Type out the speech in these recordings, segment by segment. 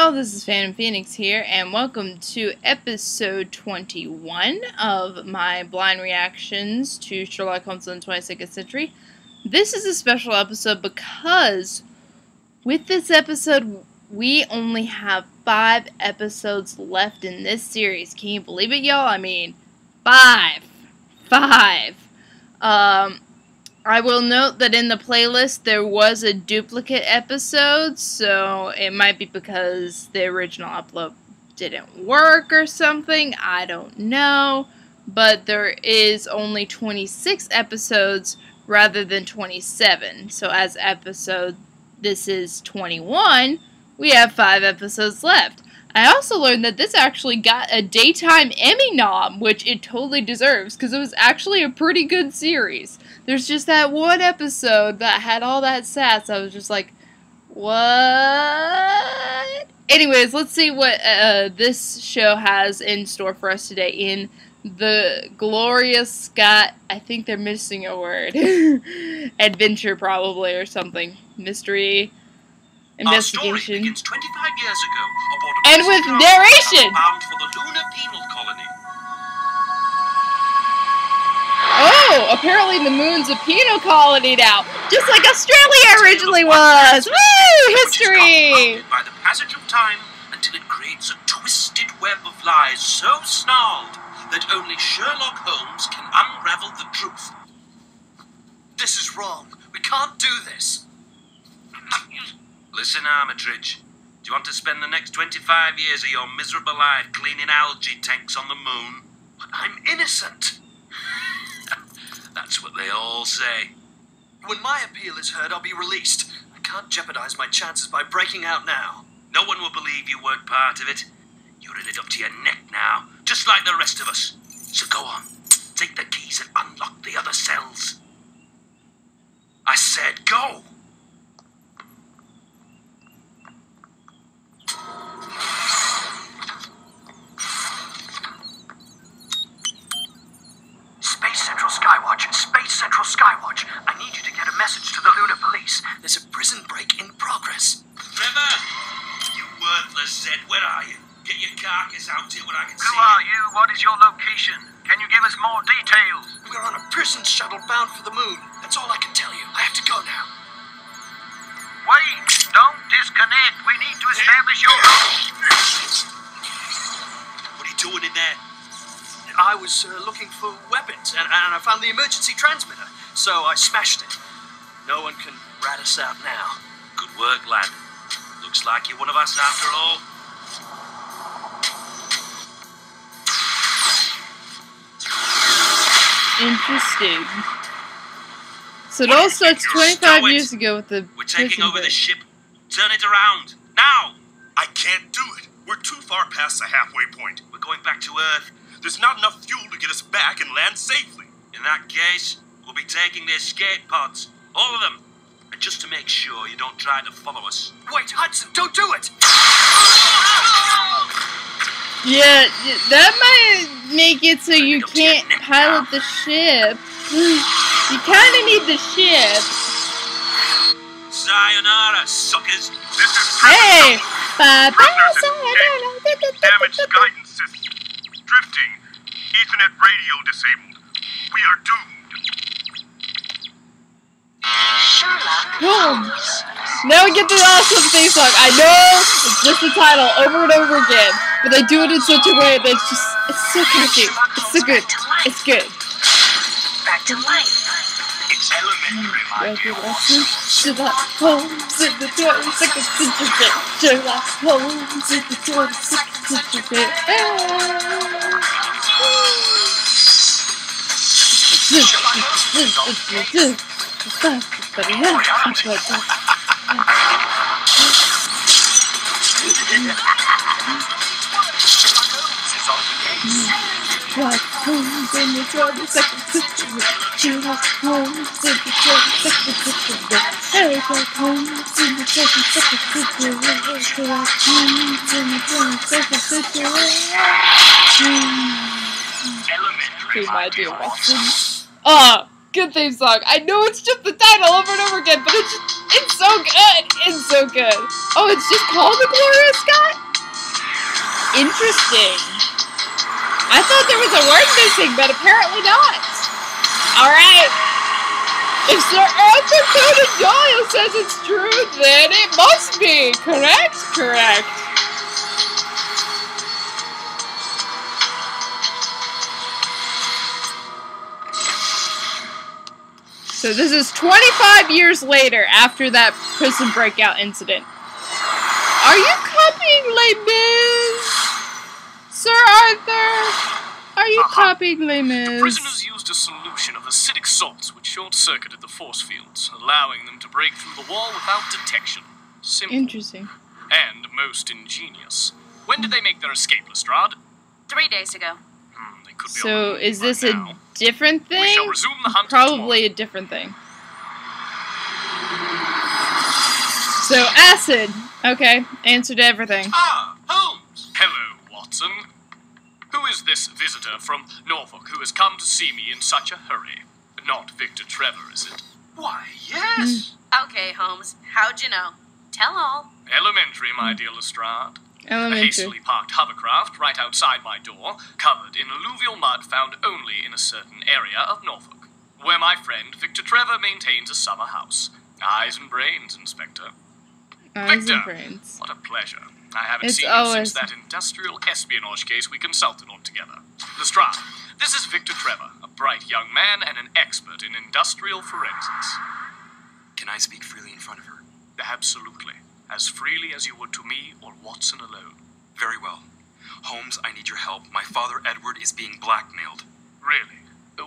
y'all, this is Phantom Phoenix here, and welcome to episode 21 of my blind reactions to Sherlock Holmes in the 22nd century. This is a special episode because with this episode, we only have 5 episodes left in this series. Can you believe it, y'all? I mean, 5. I will note that in the playlist there was a duplicate episode, so it might be because the original upload didn't work or something. I don't know. But there is only 26 episodes rather than 27. So as this is 21, we have 5 episodes left. I also learned that this actually got a Daytime Emmy nom, which it totally deserves, because it was actually a pretty good series. There's just that one episode that had all that sass. I was just like, what? Anyways, let's see what this show has in store for us today in the glorious Scott, I think they're missing a word, adventure probably, or something. Mystery, investigation. Our story begins 25 years ago aboard a and with narration! bound for the lunar penal colony. Oh, apparently the moon's a penal colony now, just like Australia originally was. Woo! History! By the passage of time until it creates a twisted web of lies so snarled that only Sherlock Holmes can unravel the truth. This is wrong. We can't do this. Listen, Armitage. Do you want to spend the next 25 years of your miserable life cleaning algae tanks on the moon? But I'm innocent. That's what they all say. When my appeal is heard, I'll be released. I can't jeopardize my chances by breaking out now. No one will believe you weren't part of it. You're in it up to your neck now, just like the rest of us. So go on, take the keys and unlock the other cells. I said go! Space Central Skywatch. I need you to get a message to the Lunar Police. There's a prison break in progress. Trevor! You worthless Zed, where are you? Get your carcass out here where I can see Who are you? What is your location? Can you give us more details? We're on a prison shuttle bound for the moon. That's all I can tell you. I have to go now. Wait! Don't disconnect. We need to establish your... What are you doing in there? I was looking for weapons, and I found the emergency transmitter, so I smashed it. No one can rat us out now. Good work, lad. Looks like you're one of us after all. Interesting. So it all starts 25 years ago with the We're taking over the the ship. Turn it around. Now! I can't do it. We're too far past the halfway point. We're going back to Earth. There's not enough fuel to get us back and land safely. In that case, we'll be taking the escape pods. All of them. And just to make sure you don't try to follow us. Wait, Hudson, don't do it! Yeah, that might make it so you can't pilot the ship. You kind of need the ship. Sayonara, suckers. This is Hey! Prisoners escaped. Damaged guidance system. Drifting. Ethernet radio disabled. We are doomed. Sherlock Holmes. Now we get the awesome theme song. I know it's just the title over and over again, but they do it in such a way that it's so catchy. It's so good. It's good. back to life. It's elementary, my dear. Sherlock Holmes in the 22nd century. Sherlock Holmes in the 22nd century. Sherlock Holmes in the 22nd century. Sherlock Holmes in the 22nd century. Sherlock Holmes in the 22nd century. Sherlock Holmes in the 22nd century. Be my dear Watson. Oh, good theme song. I know it's just the title over and over again, but it's so good. It's so good. Oh, it's just called the Gloria Scott? Interesting. I thought there was a word missing, but apparently not. Alright. If Sir Arthur Conan Doyle says it's true, then it must be. Correct? Correct. So this is 25 years later after that prison breakout incident. Are you copying Les Mis, Sir Arthur? Are you copying Les Mis? The prisoners used a solution of acidic salts which short-circuited the force fields, allowing them to break through the wall without detection. Simple. Interesting. And most ingenious. When did they make their escape, Lestrade? 3 days ago. They could be So on the is move this right a now. different thing? We shall resume the hunt Probably a different thing. So acid. Okay, answered everything. Ah, Holmes! Hello, Watson. Who is this visitor from Norfolk who has come to see me in such a hurry? Not Victor Trevor, is it? Why, yes. Okay, Holmes. How'd you know? Tell all. Elementary, my dear Lestrade. A Elementary. hastily parked hovercraft right outside my door, covered in alluvial mud found only in a certain area of Norfolk, where my friend Victor Trevor maintains a summer house. Eyes and brains, Inspector. Eyes Victor! and brains. What a pleasure. I haven't It's seen you always- since that industrial espionage case we consulted on together. Lestrade, this is Victor Trevor, a bright young man and an expert in industrial forensics. Can I speak freely in front of her? Absolutely. As freely as you would to me or Watson alone. Very well. Holmes, I need your help. My father, Edward, is being blackmailed. Really?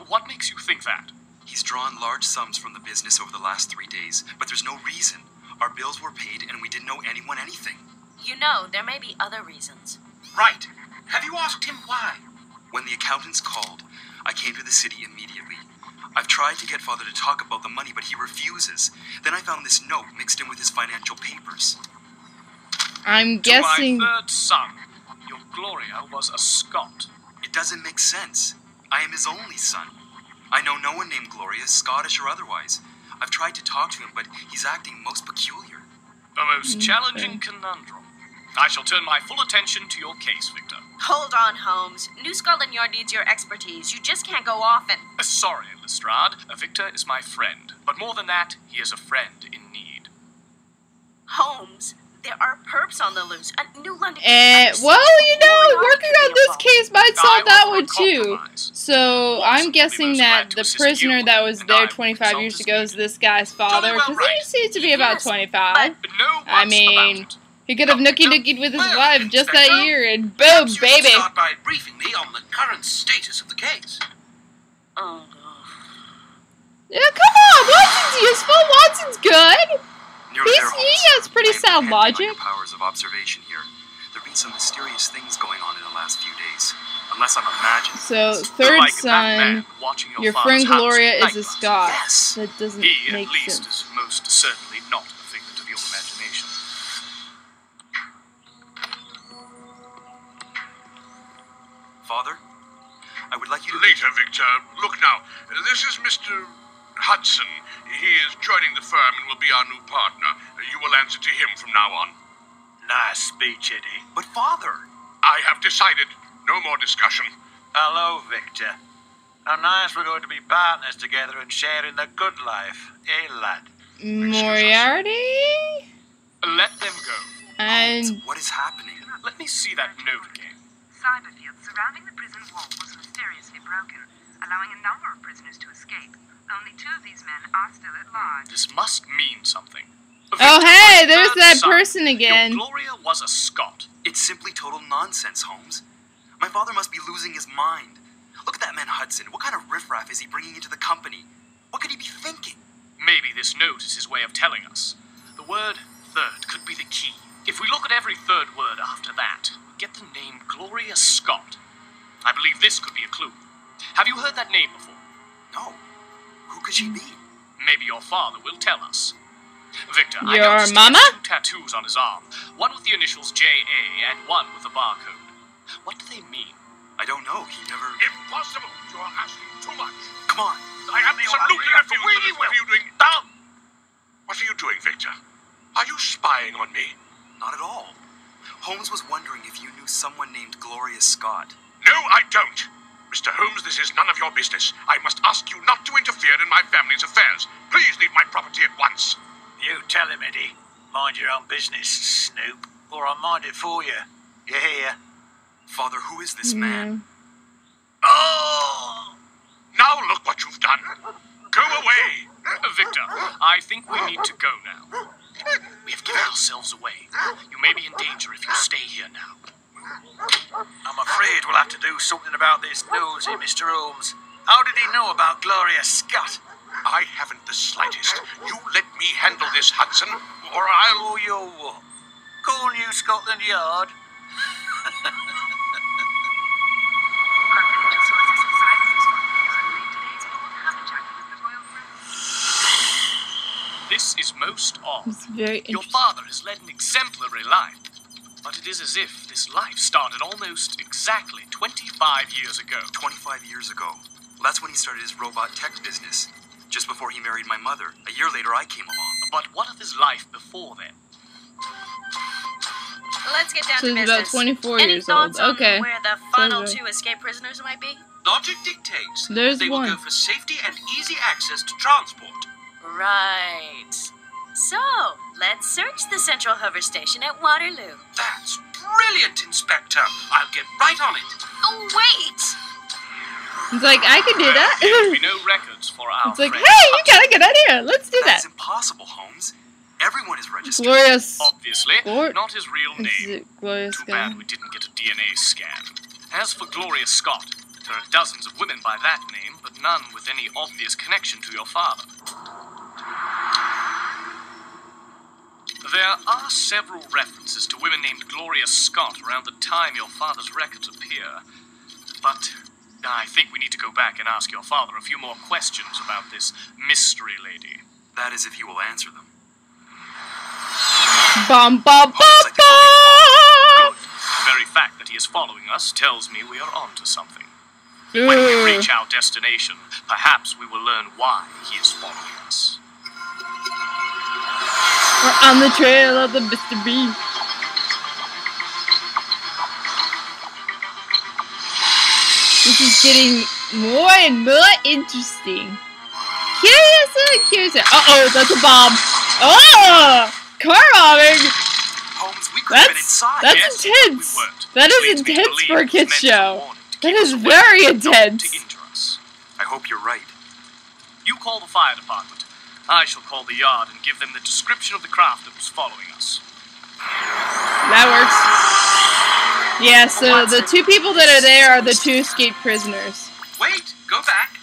What makes you think that? He's drawn large sums from the business over the last 3 days, but there's no reason. Our bills were paid and we didn't owe anyone anything. You know, there may be other reasons. Right. Have you asked him why? When the accountants called, I came to the city immediately. I've tried to get Father to talk about the money, but he refuses. Then I found this note mixed in with his financial papers. I'm guessing. To my third son, your Gloria was a Scot. It doesn't make sense. I am his only son. I know no one named Gloria, Scottish or otherwise. I've tried to talk to him, but he's acting most peculiar. A most challenging conundrum. I shall turn my full attention to your case, Victor. Hold on, Holmes. New Scotland Yard needs your expertise. You just can't go off and... Sorry, Lestrade. Victor is my friend. But more than that, he is a friend in need. Holmes, there are perps on the loose. A new London... Well, you know, working on this case might solve that I one offer a too. compromise. So Watson I'm will be guessing most that glad to the assist prisoner you, that was and there I will 25 consult years as ago is needed. this guy's father, Jolly well because he right. seems to be about Yes, 25. but- No I buts mean, about it. he could have Victor, nookie-nookied with his well, wife just that Inspector, year, and boom, Perhaps you baby. could start by briefing me on the current status of the case. Oh, Yeah, come on, Watson's useful. Watson's good. Nearly there, He Holmes. has pretty I am sound depending on logic. your powers of observation here. There have been some mysterious things going on in the last few days. Unless I'm imagining. So, things. third Like that man son, watching your father's friend house Gloria at is a night. Scot. Yes. That doesn't He, make at least, sense. is most certainly not a figment of your imagination. Father, I would like you to... Later, Victor. Look now. This is Mr. Hudson. He is joining the firm and will be our new partner. You will answer to him from now on. Nice speech, Eddie. But Father... I have decided. No more discussion. Hello, Victor. How nice we're going to be partners together and sharing the good life, eh, lad? Moriarty? Let them go. And What is happening? Let me see that note again. Cyber field surrounding the prison wall was mysteriously broken, allowing a number of prisoners to escape. Only 2 of these men are still at large. This must mean something. oh Victor, hey, my there's third that son, person again. Your Gloria was a Scot. It's simply total nonsense, Holmes. My father must be losing his mind. Look at that man Hudson. What kind of riffraff is he bringing into the company? What could he be thinking? Maybe this note is his way of telling us. The word third could be the key. If we look at every third word after that, we get the name Gloria Scott. I believe this could be a clue. Have you heard that name before? No. Who could she be? Maybe your father will tell us. Victor, Your I noticed mama? he has 2 tattoos on his arm. One with the initials J.A. and one with a barcode. What do they mean? I don't know. He never... Impossible! You are asking too much. Come on. I absolutely refuse to listen to you doing... Down! What are you doing, Victor? Are you spying on me? Not at all. Holmes was wondering if you knew someone named Gloria Scott. No, I don't. Mr. Holmes, this is none of your business. I must ask you not to interfere in my family's affairs. Please leave my property at once. You tell him, Eddie. Mind your own business, Snoop, or I'll mind it for you. You hear? Father, who is this man? Oh! Now look what you've done. Go away. Victor, I think we need to go now. We have given ourselves away. You may be in danger if you stay here now. I'm afraid we'll have to do something about this nosy Mr. Holmes. How did he know about Gloria Scott? I haven't the slightest. You let me handle this, Hudson, or I'll... Oh, you're what? Call New Scotland Yard? Confidential sources besides this one news have made today's bold habitat with the royal group. This is most odd. It's very Your interesting. father has led an exemplary life, but it is as if this life started almost exactly 25 years ago. 25 years ago. Well, that's when he started his robot tech business. Just before he married my mother. A year later, I came along. But what of his life before then? Let's get down So to he's business. about 24 Any years old. thoughts on Okay. where the final So, 2 escaped prisoners might be? Logic dictates There's they will one. go for safety and easy access to transport. Right. So, let's search the central hover station at Waterloo. That's brilliant, Inspector. I'll get right on it. Oh, wait! It's like, I could do There that. will be no records for our It's like, friend hey, you Hudson. got a good idea. Let's do That that. is impossible, Holmes. Everyone is registered. Glorious. Obviously, Scott? not his real Is name. it Glorious Too Scott? bad we didn't get a DNA scan. As for Gloria Scott, there are dozens of women by that name, but none with any obvious connection to your father. There are several references to women named Gloria Scott around the time your father's records appear, but I think we need to go back and ask your father a few more questions about this mystery lady. That is if he will answer them. Bum, bum, bum, Holmes, I think bum. Good. The very fact that he is following us tells me we are onto something. When we Ugh. reach our destination, perhaps we will learn why he is following us. We're on the trail of the Mr. B. This is getting more and more interesting. Curious. Uh-oh, that's a bomb. Oh! Car bombing! Holmes, we could have been inside. That's Yes, intense. we weren't. That Which is leads me to intense believe for a it was kid's meant as a show. warning to That keep is us away, very not intense. to injure us. I hope you're right. You call the fire department. I shall call the yard and give them the description of the craft that was following us. That works. Yeah, so the 2 people that are there are the 2 escaped prisoners. Wait, go back.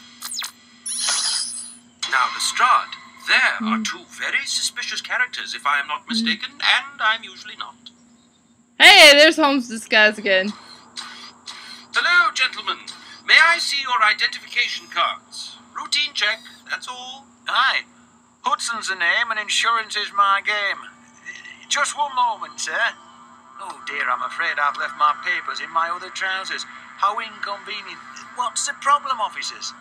Now, Lestrade, there are 2 very suspicious characters, if I am not mistaken, and I'm usually not. Hey, there's Holmes disguise again. Hello, gentlemen. May I see your identification cards? Routine check, that's all. Aye. Hudson's the name and insurance is my game. Just one moment, sir. Oh dear, I'm afraid I've left my papers in my other trousers. How inconvenient. What's the problem, officers?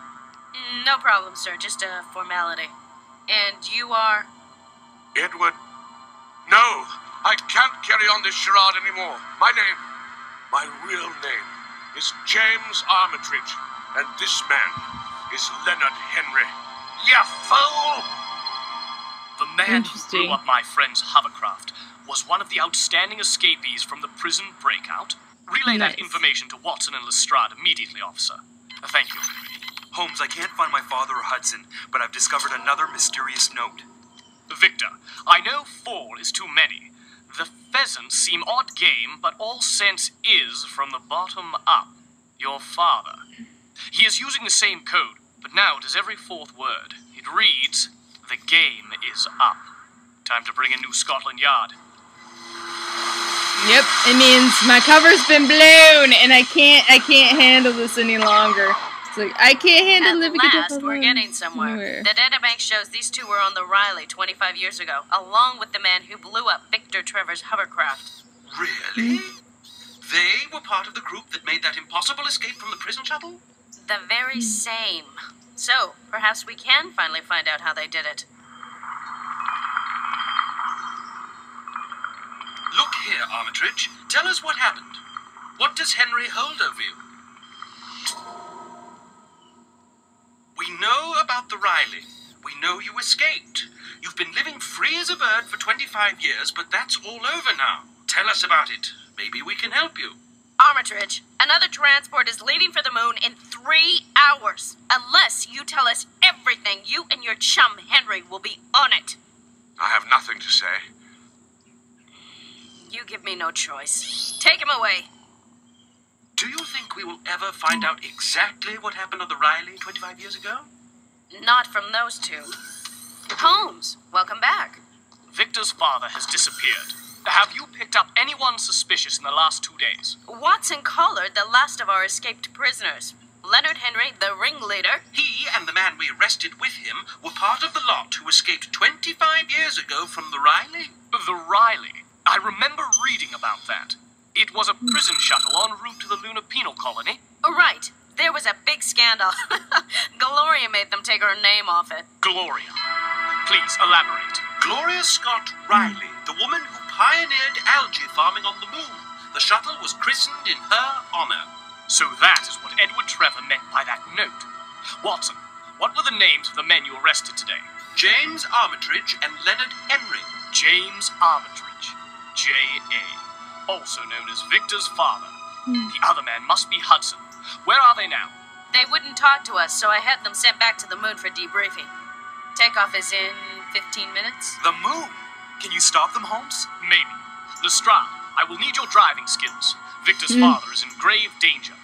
No problem, sir. Just a formality. And you are? Edward. No, I can't carry on this charade anymore. My real name, is James Armitage, and this man is Leonard Henry. You fool! The man who Interesting. blew up my friend's hovercraft was one of the outstanding escapees from the prison breakout. Relay that Nice. information to Watson and Lestrade immediately, officer. Thank you. Holmes, I can't find my father or Hudson, but I've discovered another mysterious note. Victor, I know 4 is too many. The pheasants seem odd game, but all sense is from the bottom up. Your father. He is using the same code, but now it is every 4th word. It reads, "The game is up." Time to bring in New Scotland Yard. Yep, it means my cover's been blown and I can't handle this any longer. It's like I can't handle At living last, we're getting somewhere. The databank shows these 2 were on the Riley 25 years ago, along with the man who blew up Victor Trevor's hovercraft. Really? They were part of the group that made that impossible escape from the prison shuttle? The very same. So, perhaps we can finally find out how they did it. Look here, Armitage. Tell us what happened. What does Henry hold over you? We know about the Riley. We know you escaped. You've been living free as a bird for 25 years, but that's all over now. Tell us about it. Maybe we can help you. Armitage, another transport is leaving for the moon in 3 hours. Unless you tell us everything, you and your chum Henry will be on it. I have nothing to say. You give me no choice. Take him away. Do you think we will ever find out exactly what happened on the Riley 25 years ago? Not from those two. Holmes, welcome back. Victor's father has disappeared. Have you picked up anyone suspicious in the last 2 days? Watson collared the last of our escaped prisoners. Leonard Henry, the ringleader. He and the man we arrested with him were part of the lot who escaped 25 years ago from the Riley. The Riley. I remember reading about that. It was a prison shuttle en route to the Lunar Penal Colony. Right. There was a big scandal. Gloria made them take her name off it. Gloria. Please elaborate. Gloria Scott Riley, the woman who pioneered algae farming on the moon. The shuttle was christened in her honor. So that is what Edward Trevor meant by that note. Watson, what were the names of the men you arrested today? James Armitage and Leonard Henry. James Armitage, J.A., also known as Victor's father. The other man must be Hudson. Where are they now? They wouldn't talk to us, so I had them sent back to the moon for debriefing. Takeoff is in 15 minutes. The moon? Can you stop them, Holmes? Maybe. Lestrade, I will need your driving skills. Victor's father is in grave danger.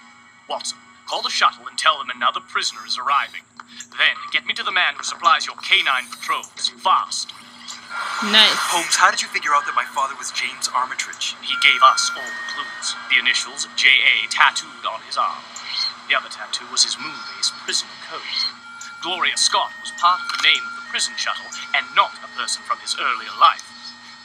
Watson, call the shuttle and tell them another prisoner is arriving. Then, get me to the man who supplies your canine patrols. Fast. Nice. Holmes, how did you figure out that my father was James Armitage? He gave us all the clues. The initials J.A. tattooed on his arm. The other tattoo was his moon-based prison code. Gloria Scott was part of the name of the prison shuttle and not a person from his earlier life.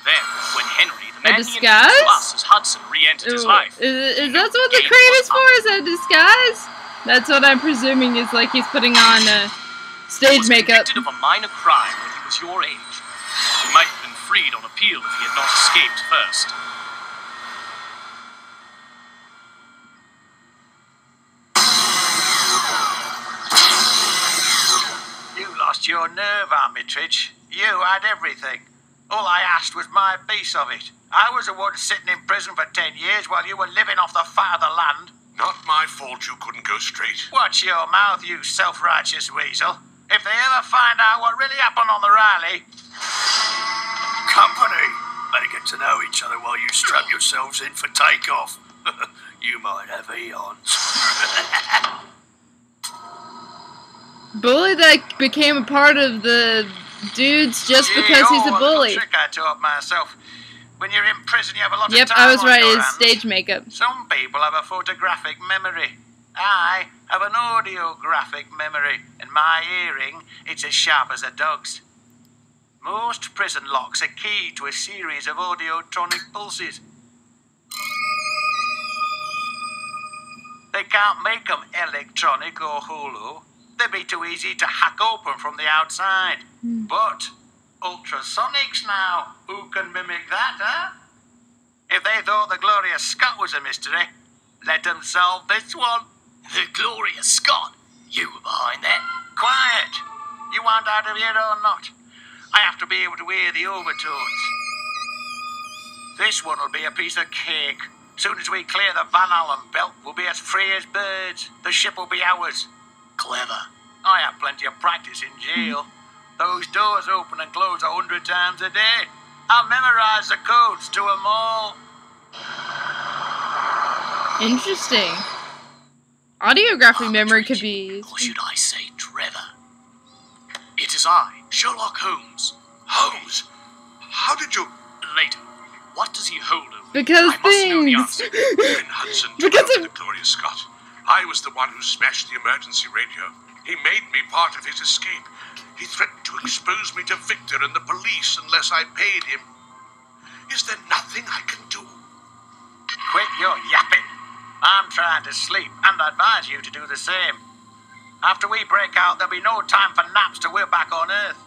Then, when Henry, the man he introduced to us as Hudson, re-entered his life... Is that what the crane is for? Is that a disguise? That's what I'm presuming is like he's putting on stage makeup. He was convicted of a minor crime when he was your age. He might have been freed on appeal if he had not escaped first. You lost your nerve, Armitage. You had everything. All I asked was my piece of it. I was the one sitting in prison for 10 years while you were living off the fat of the land. Not my fault you couldn't go straight. Watch your mouth, you self-righteous weasel. If they ever find out what really happened on the Riley... Company, better get to know each other while you strap yourselves in for takeoff. You might have eons. Bully that became a part of the dudes just because he's a bully. Trick I taught myself. When you're in prison, you have a lot of Yep, time I was on right. your It's hands. stage makeup. Some people have a photographic memory. I have an audiographic memory, and my hearing, it's as sharp as a dog's. Most prison locks are keyed to a series of audiotronic pulses. They can't make them electronic or hollow. They'd be too easy to hack open from the outside. But ultrasonics now, who can mimic that, huh? If they thought the Gloria Scott was a mystery, let them solve this one. The Gloria Scott? You were behind that? Quiet! You want out of here or not? I have to be able to hear the overtones. This one will be a piece of cake. Soon as we clear the Van Allen belt, we'll be as free as birds. The ship will be ours. Clever. I have plenty of practice in jail. Those doors open and close 100 times a day. I've memorized the codes to them all. Interesting. Audiographic memory could be... Or should I say Trevor? It is I, Sherlock Holmes. Holmes? How did you... Later. What does he hold over? Because I must know the things... answer. When Hudson took Because over the Gloria Scott, I was the one who smashed the emergency radio. He made me part of his escape. He threatened to expose me to Victor and the police unless I paid him. Is there nothing I can do? Quit your yapping. I'm trying to sleep, and I advise you to do the same. After we break out, there'll be no time for naps till we're back on Earth.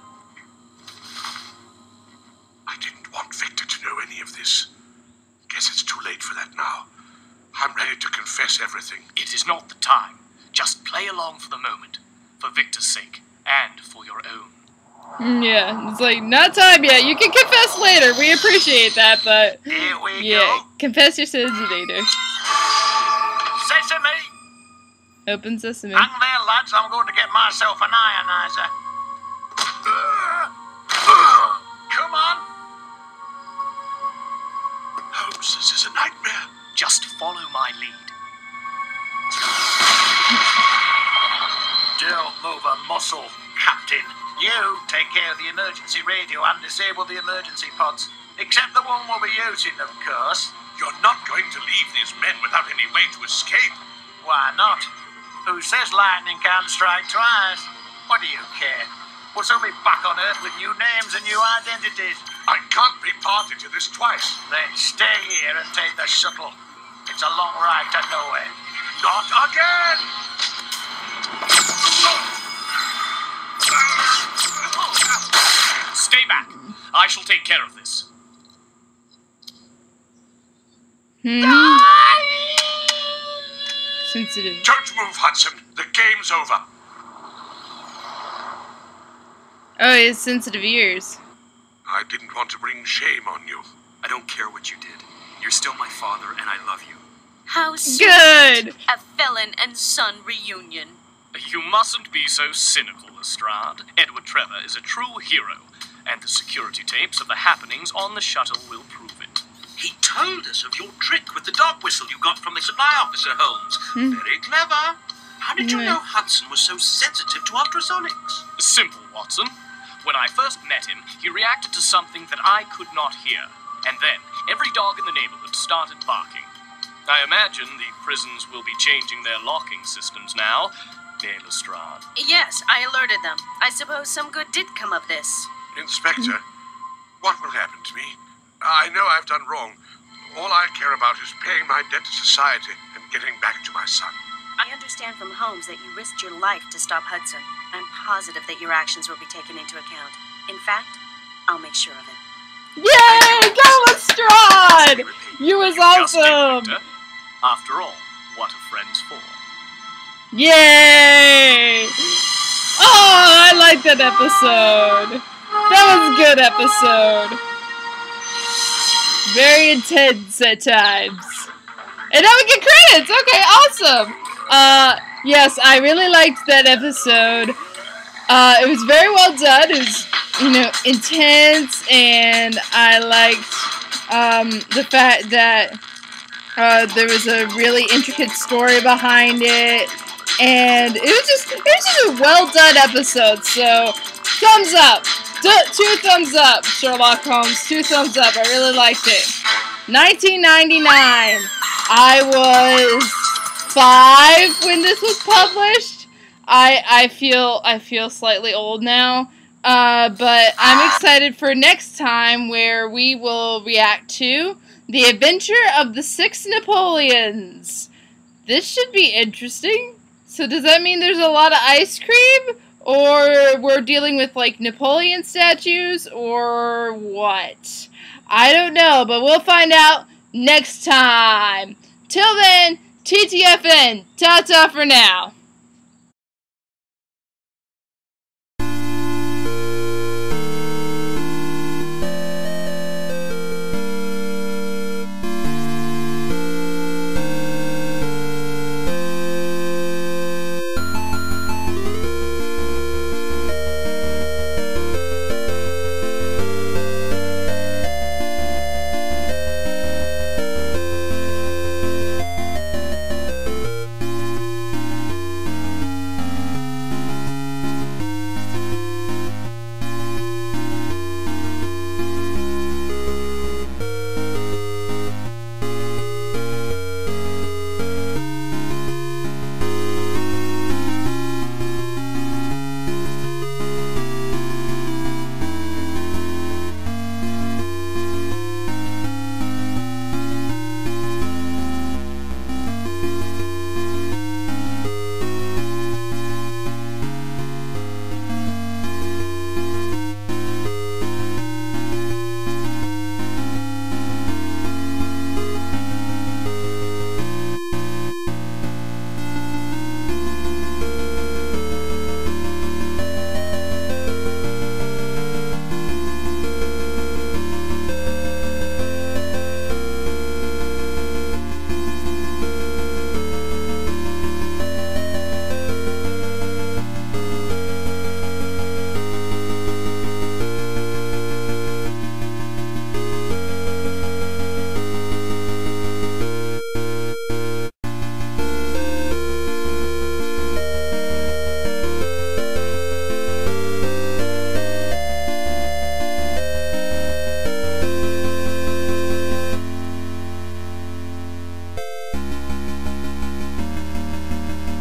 I didn't want Victor to know any of this. Guess it's too late for that now. I'm ready to confess everything. It is not the time. Just play along for the moment, for Victor's sake, and for your own. Yeah, it's like, not time yet. You can confess later. We appreciate that, but Here we yeah, go. confess your sins later. Sesame! Open sesame. Hang there, lads. I'm going to get myself an ionizer. Come on. Holmes, this is a nightmare. Just follow my lead. Don't move a muscle, Captain. You take care of the emergency radio and disable the emergency pods. Except the one we'll be using, of course. You're not going to leave these men without any way to escape. Why not? Who says lightning can't strike twice? What do you care? We'll soon be back on Earth with new names and new identities. I can't be party to this twice. Then stay here and take the shuttle. It's a long ride to nowhere. Not again! Stay back. I shall take care of this. Sensitive. Don't move, Hudson. The game's over. Oh, he has sensitive ears. I didn't want to bring shame on you. I don't care what you did. You're still my father, and I love you. How sweet. Good. A felon and son reunion. You mustn't be so cynical, Lestrade. Edward Trevor is a true hero, and the security tapes of the happenings on the shuttle will prove it. He told us of your trick with the dog whistle you got from the supply officer, Holmes. Very clever. How did you know Hudson was so sensitive to ultrasonics? Simple, Watson. When I first met him, he reacted to something that I could not hear, and then every dog in the neighborhood started barking. I imagine the prisons will be changing their locking systems now. Lestrade. Yes, I alerted them. I suppose some good did come of this. Inspector, what will happen to me? I know I've done wrong. All I care about is paying my debt to society and getting back to my son. I understand from Holmes that you risked your life to stop Hudson. I'm positive that your actions will be taken into account. In fact, I'll make sure of it. Yay! Go Lestrade! You was Just did, awesome! Victor. After all, what are friends for? Yay! Oh, I like that episode. That was a good episode. Very intense at times. And now we get credits! Okay, awesome! Yes, I really liked that episode. It was very well done. It was, intense, and I liked, the fact that, there was a really intricate story behind it, and it was just a well done episode, so, thumbs up! 2 thumbs up, Sherlock Holmes, 2 thumbs up, I really liked it. 1999, I was 5 when this was published. I feel slightly old now, but I'm excited for next time where we will react to The Adventure of the 6 Napoleons. This should be interesting. So does that mean there's a lot of ice cream? Or we're dealing with, like, Napoleon statues? Or what? I don't know, but we'll find out next time. Till then, TTFN. Ta-ta for now.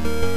bye.